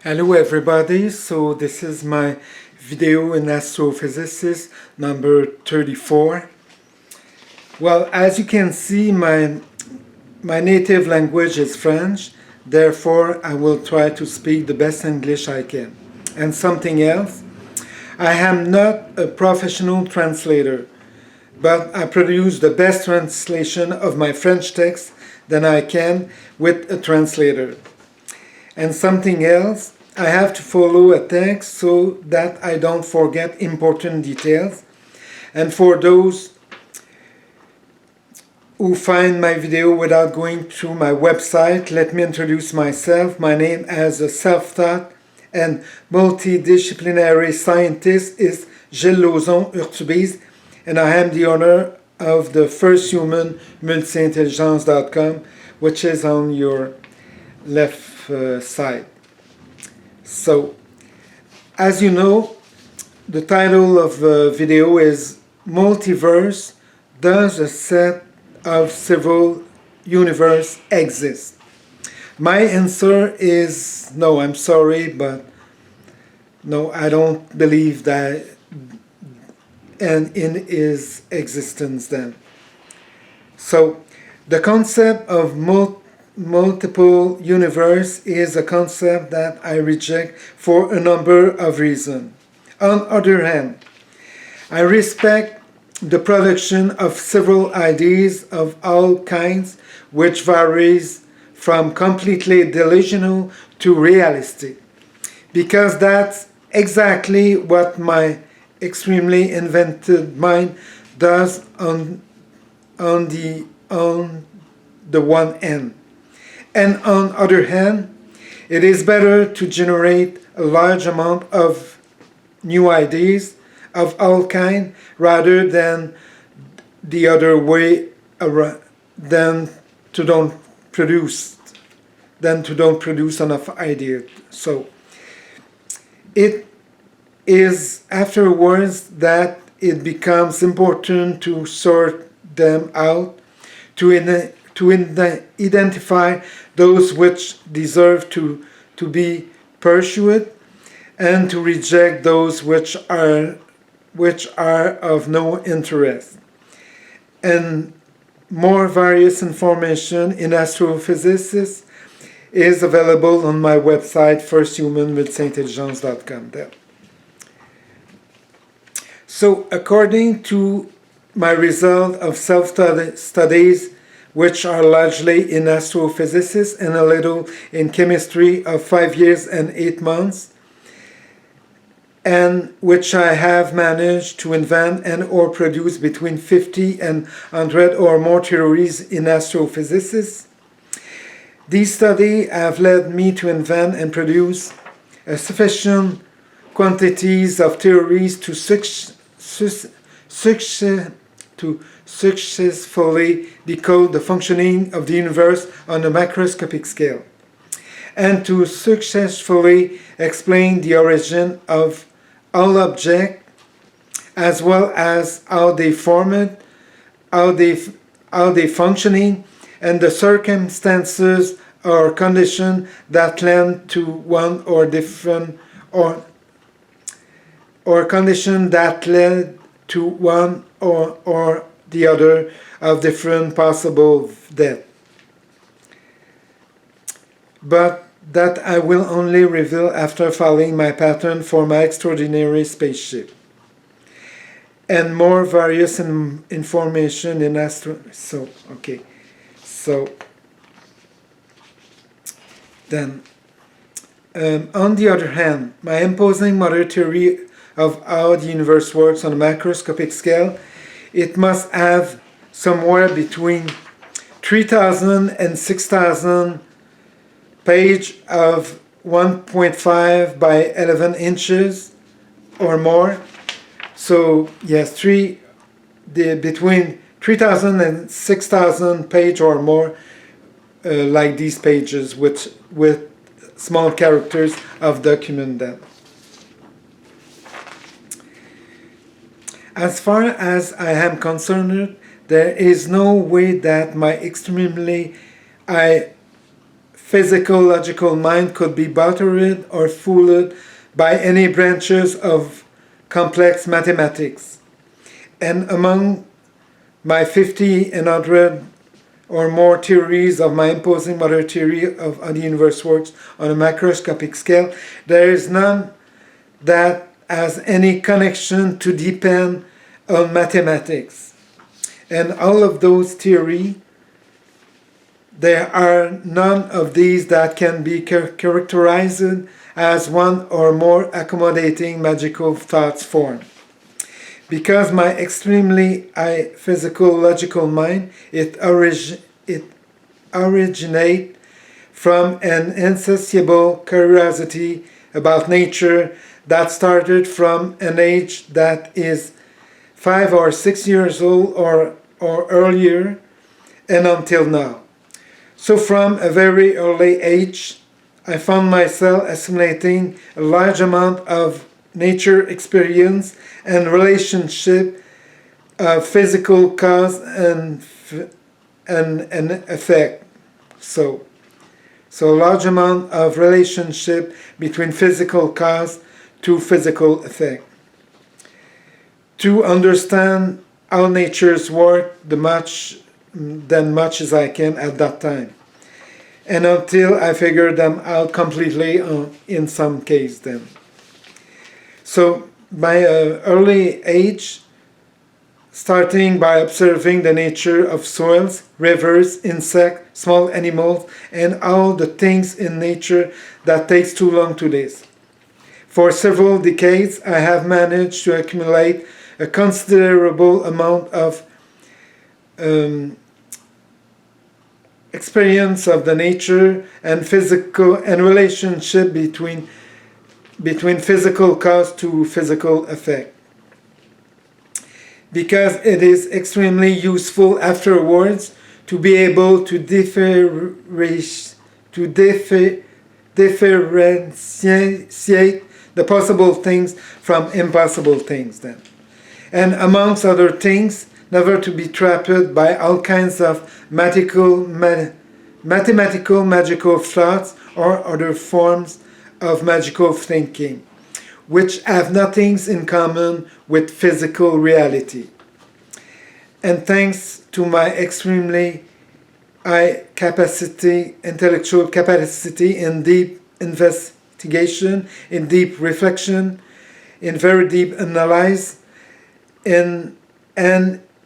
Hello everybody, so this is my video in astrophysics number 34. Well, as you can see, my native language is French, therefore I will try to speak the best English I can. And something else, I am not a professional translator, but I produce the best translation of my French text that I can with a translator. And something else, I have to follow a text so that I don't forget important details. And for those who find my video without going through my website, let me introduce myself. My name as a self-taught and multidisciplinary scientist is Gilles Lauzon Urtubise, and I am the owner of the first human multiintelligence.com, which is on your left side. So, as you know, the title of the video is Multiverse, does a set of several universe exist? My answer is no, I'm sorry, but no, I don't believe that and in his existence then. So, the concept of multiple universe is a concept that I reject for a number of reasons. On the other hand, I respect the production of several ideas of all kinds, which varies from completely delusional to realistic, because that's exactly what my extremely inventive mind does on the one end. And on the other hand, it is better to generate a large amount of new ideas of all kinds rather than the other way around, than to don't produce enough ideas. So it is afterwards that it becomes important to sort them out, to identify those which deserve to be pursued, and to reject those which are of no interest. And more various information in astrophysics is available on my website firsthumanwithintelligence.com. there. So according to my result of self-studies, which are largely in astrophysics and a little in chemistry of 5 years and 8 months, and which I have managed to invent and or produce between 50 and 100 or more theories in astrophysics. These studies have led me to invent and produce sufficient quantities of theories to successfully decode the functioning of the universe on a macroscopic scale, and to successfully explain the origin of all objects, as well as how they formed, how they functioning, and the circumstances or conditions that led to one or different or condition that led to one or the other of different possible death. But that I will only reveal after following my pattern for my extraordinary spaceship. And more various information in So then, on the other hand, my imposing mother theory of how the universe works on a macroscopic scale, it must have somewhere between 3,000 and 6,000 page of 1.5 by 11 inches or more. So yes, between 3,000 and 6,000 page or more, like these pages with small characters of document them. As far as I am concerned, there is no way that my extremely physical logical mind could be buttered or fooled by any branches of complex mathematics. And among my 50 and 100 or more theories of my imposing model theory of how the universe works on a macroscopic scale, there is none that has any connection to depend on mathematics. And all of those theories, there are none of these that can be characterized as one or more accommodating magical thoughts form. Because my extremely high physical logical mind, it originates from an insatiable curiosity about nature that started from an age that is 5 or 6 years old or earlier and until now. So from a very early age, I found myself assimilating a large amount of nature experience and relationship of physical cause and effect. So a large amount of relationship between physical cause to physical effect. To understand how nature's work much as I can at that time. And until I figured them out completely in some case then. So by early age, starting by observing the nature of soils, rivers, insects, small animals, and all the things in nature that takes too long to list. For several decades, I have managed to accumulate a considerable amount of experience of the nature and physical and relationship between physical cause to physical effect. Because it is extremely useful afterwards to be able to differentiate the possible things from impossible things then. And amongst other things, never to be trapped by all kinds of mathematical magical thoughts or other forms of magical thinking, which have nothing in common with physical reality. And thanks to my extremely high intellectual capacity in deep investigation, in deep reflection, in very deep analysis, and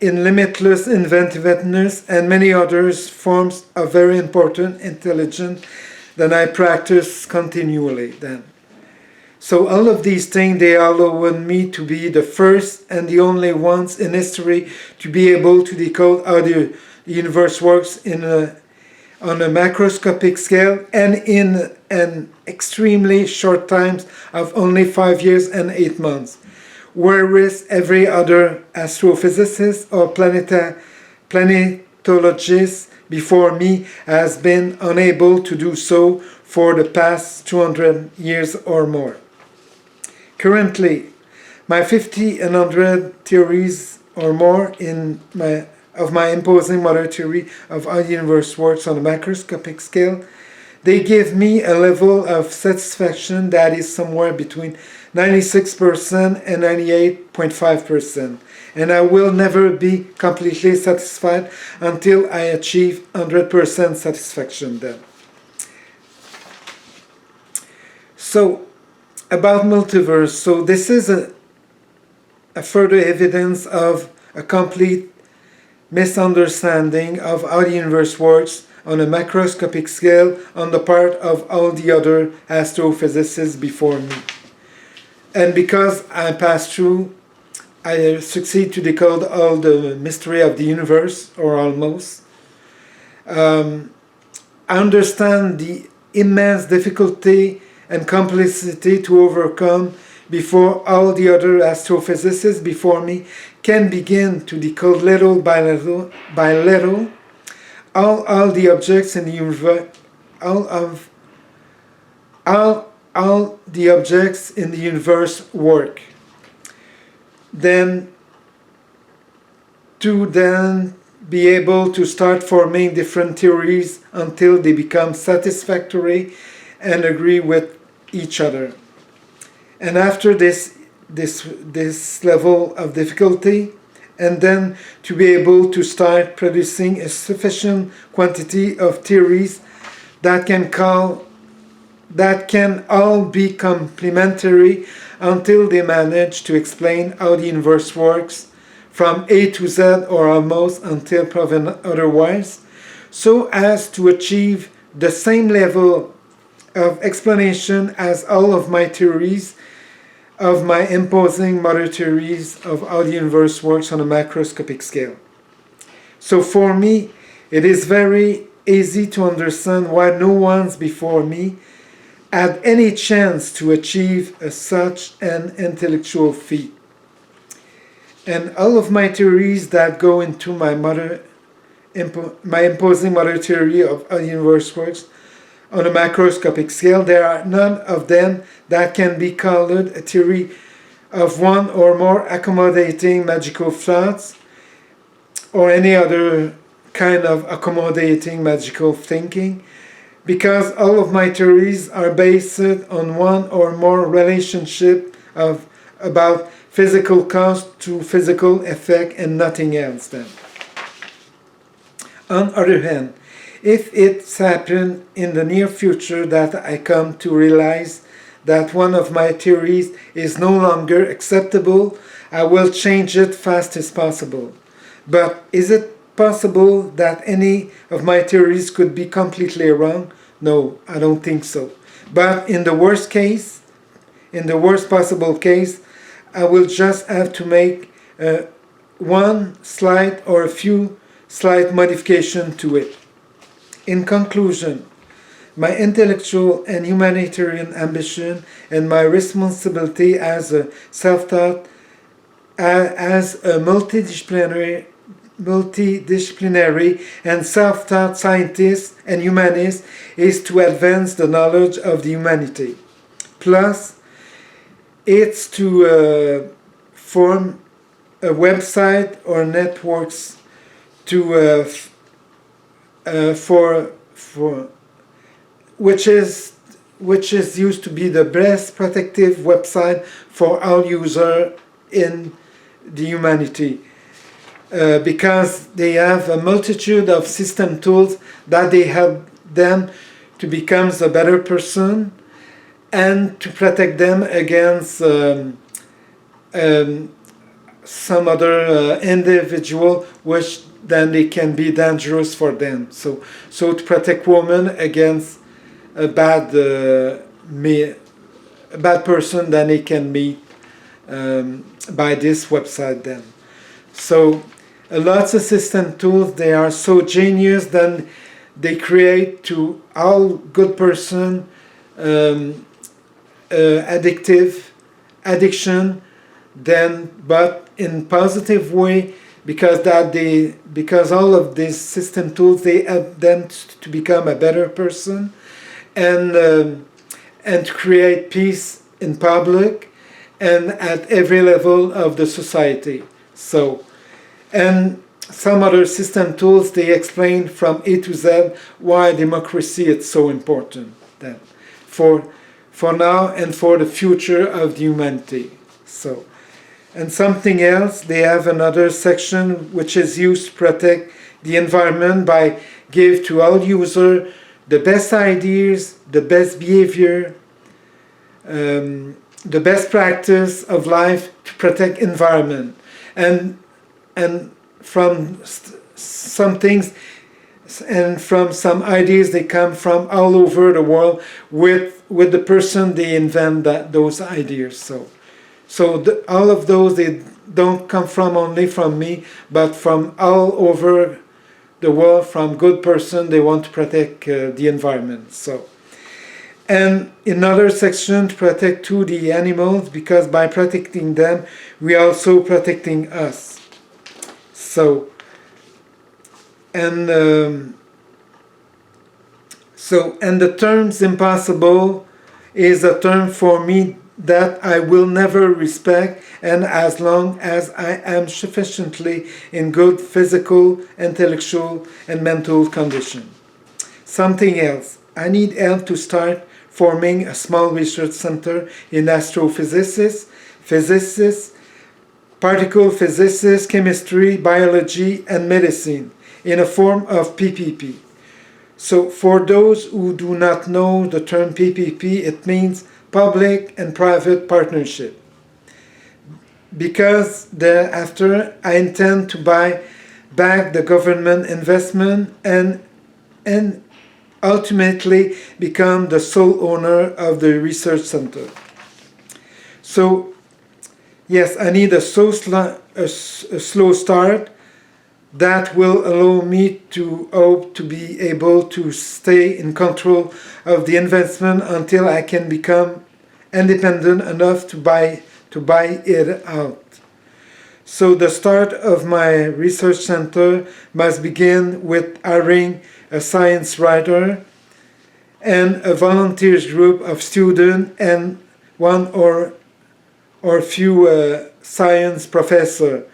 in limitless inventiveness and many other forms of very important intelligence that I practice continually then. So all of these things, they allowed me to be the first and the only ones in history to be able to decode how the universe works on a macroscopic scale and in an extremely short time of only 5 years and 8 months. Whereas every other astrophysicist or planetologist before me has been unable to do so for the past 200 years or more. Currently, my 50 and 100 theories or more of my imposing model theory of how the universe works on a macroscopic scale, they give me a level of satisfaction that is somewhere between 96% and 98.5%. And I will never be completely satisfied until I achieve 100% satisfaction then. So, about multiverse. So this is a further evidence of a complete misunderstanding of how the universe works on a macroscopic scale on the part of all the other astrophysicists before me. And because I passed through, I succeed to decode all the mystery of the universe, or almost. I understand the immense difficulty and complexity to overcome before all the other astrophysicists before me can begin to decode little by little all the objects in the universe, all the objects in the universe work. Then be able to start forming different theories until they become satisfactory and agree with each other. And after this level of difficulty, and then to be able to start producing a sufficient quantity of theories that can all be complementary until they manage to explain how the universe works from A to Z, or almost until proven otherwise, so as to achieve the same level of explanation as all of my theories, of my imposing mother theories of how the universe works on a macroscopic scale. So for me, it is very easy to understand why no one's before me had any chance to achieve such an intellectual feat. And all of my theories that go into my imposing mother theory of how the universe works on a macroscopic scale, there are none of them that can be called a theory of one or more accommodating magical thoughts or any other kind of accommodating magical thinking, because all of my theories are based on one or more relationship of about physical cause to physical effect and nothing else then. On the other hand, if it's happened in the near future that I come to realize that one of my theories is no longer acceptable, I will change it fast as possible. But is it possible that any of my theories could be completely wrong? No, I don't think so. But in the worst possible case, I will just have to make one slight or a few slight modification to it. In conclusion, my intellectual and humanitarian ambition and my responsibility as a self-taught, as a multidisciplinary and self-taught scientist and humanist is to advance the knowledge of the humanity. Plus, it's to form a website or networks to which is used to be the best protective website for all users in the humanity, because they have a multitude of system tools that they help them to become a better person and to protect them against some other individual which then they can be dangerous for them. So to protect women against a bad person that they can meet by this website then. So lots of system tools, they are so genius, then they create to all good person addiction, then but in positive way, because all of these system tools, they help them to become a better person and to create peace in public and at every level of the society. So, and some other system tools, they explain from A to Z why democracy is so important then for now and for the future of the humanity. So, and something else, they have another section which is used to protect the environment by give to all users the best ideas, the best behavior, the best practice of life to protect environment. And from some things and from some ideas, they come from all over the world with the person they invent those ideas. So all of those, they don't come from only from me, but from all over the world, from good person, they want to protect the environment. So, and another section to protect too the animals, because by protecting them, we are also protecting us. So, and the terms impossible is a term for me that I will never respect, and as long as I am sufficiently in good physical, intellectual, and mental condition. Something else. I need help to start forming a small research center in astrophysics, physics, particle physics, chemistry, biology, and medicine in a form of PPP. So for those who do not know the term PPP, it means public and private partnership. Because thereafter I intend to buy back the government investment and ultimately become the sole owner of the research center. So yes, I need a slow start that will allow me to hope to be able to stay in control of the investment until I can become independent enough to buy it out. So the start of my research center must begin with hiring a science writer and a volunteers group of students and one or few science professors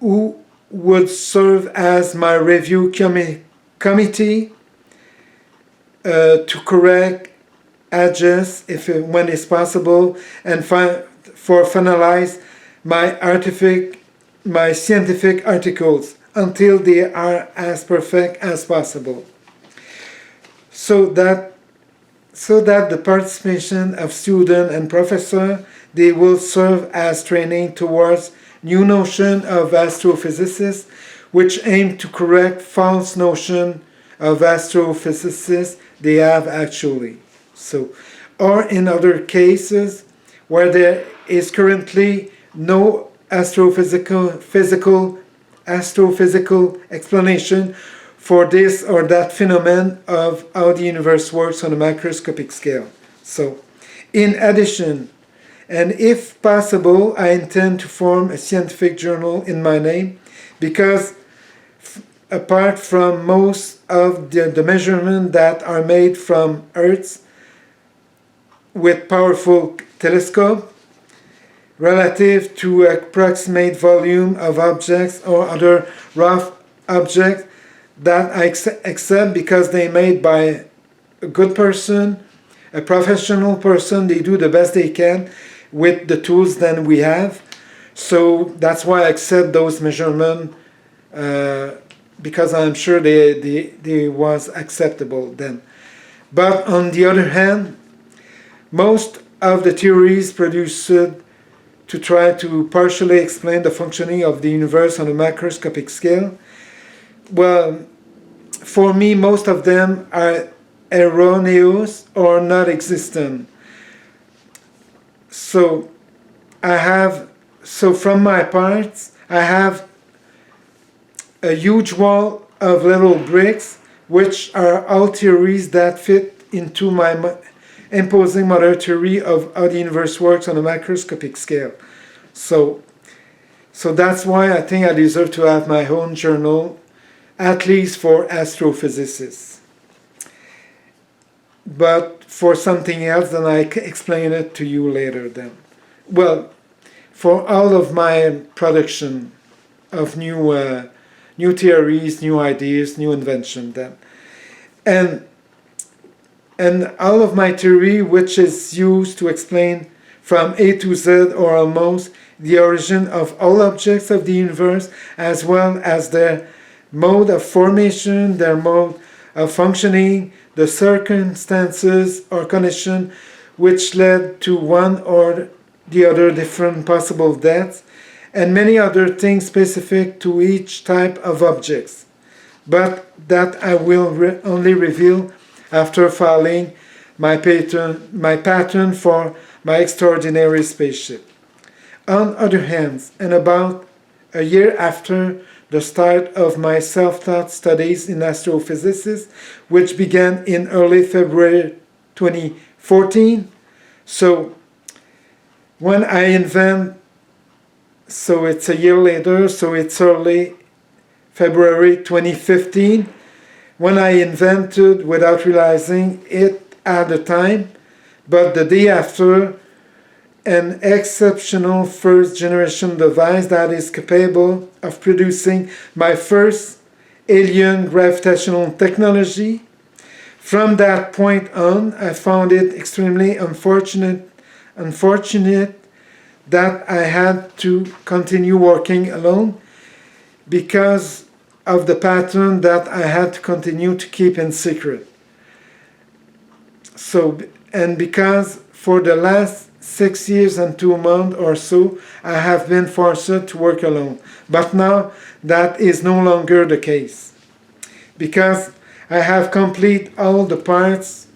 who would serve as my review committee to correct, adjust when it's possible, and for finalize my scientific articles until they are as perfect as possible. So that the participation of student and professor, they will serve as training towards new notion of astrophysics, which aim to correct false notion of astrophysics they have actually. So, or in other cases where there is currently no astrophysical explanation for this or that phenomenon of how the universe works on a macroscopic scale. So, in addition, and if possible, I intend to form a scientific journal in my name, because apart from most of the measurements that are made from Earth with powerful telescope, relative to approximate volume of objects or other rough objects that I accept because they made by a good person, a professional person, they do the best they can with the tools that we have. So that's why I accept those measurements because I'm sure they was acceptable then. But on the other hand, most of the theories produced to try to partially explain the functioning of the universe on a macroscopic scale, well, for me, most of them are erroneous or not existent. So from my parts, I have a huge wall of little bricks, which are all theories that fit into my imposing mother theory of how the universe works on a macroscopic scale. So that's why I think I deserve to have my own journal, at least for astrophysics. But for something else, then I explain it to you later then. Well, for all of my production of new theories, new ideas, new invention then. And all of my theory, which is used to explain from A to Z or almost the origin of all objects of the universe, as well as their mode of formation, their mode of functioning, the circumstances or condition which led to one or the other different possible deaths, and many other things specific to each type of objects, but that I will only reveal after filing my patent for my extraordinary spaceship. On other hand, and about a year after the start of my self-taught studies in astrophysics, which began in early February 2014, so when I invent, so it's a year later, so it's early February 2015, when I invented without realizing it at the time, but the day after, an exceptional first generation device that is capable of producing my first alien gravitational technology. From that point on, I found it extremely unfortunate that I had to continue working alone because of the pattern that I had to continue to keep in secret. And because for the last 6 years and 2 months or so, I have been forced to work alone. But now that is no longer the case, because I have completed all the parts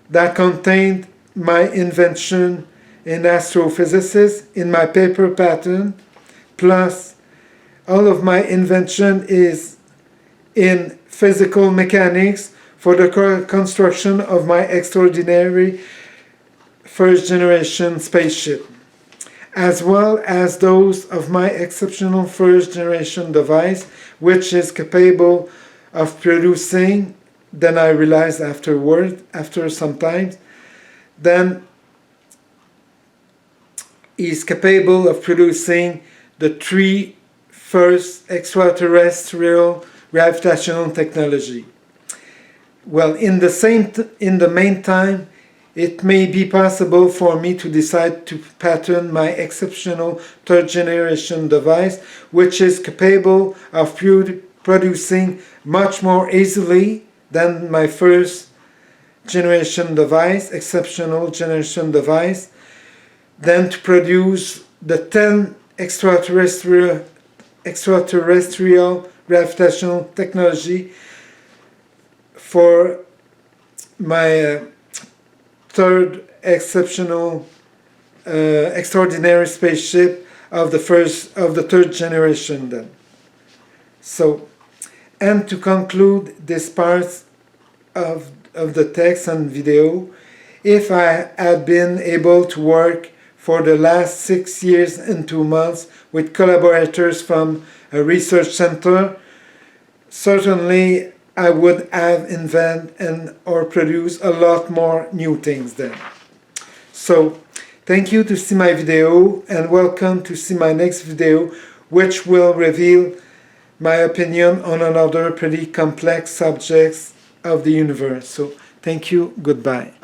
that contained my invention in astrophysics in my paper pattern, plus all of my invention is in physical mechanics for the construction of my extraordinary first generation spaceship, as well as those of my exceptional first generation device, which is capable of producing, then I realized after some time, then is capable of producing the 3 first extraterrestrial gravitational technology. Well, in the meantime, it may be possible for me to decide to patent my exceptional third generation device, which is capable of producing much more easily than my first generation device, exceptional generation device, than to produce the 10 extraterrestrial gravitational technology for my third exceptional extraordinary spaceship of the third generation then. So, and to conclude this part of the text and video, if I had been able to work for the last 6 years and 2 months with collaborators from a research center, certainly I would have invented or produced a lot more new things then. So, thank you to see my video, and welcome to see my next video, which will reveal my opinion on another pretty complex subjects of the universe. So, thank you, goodbye.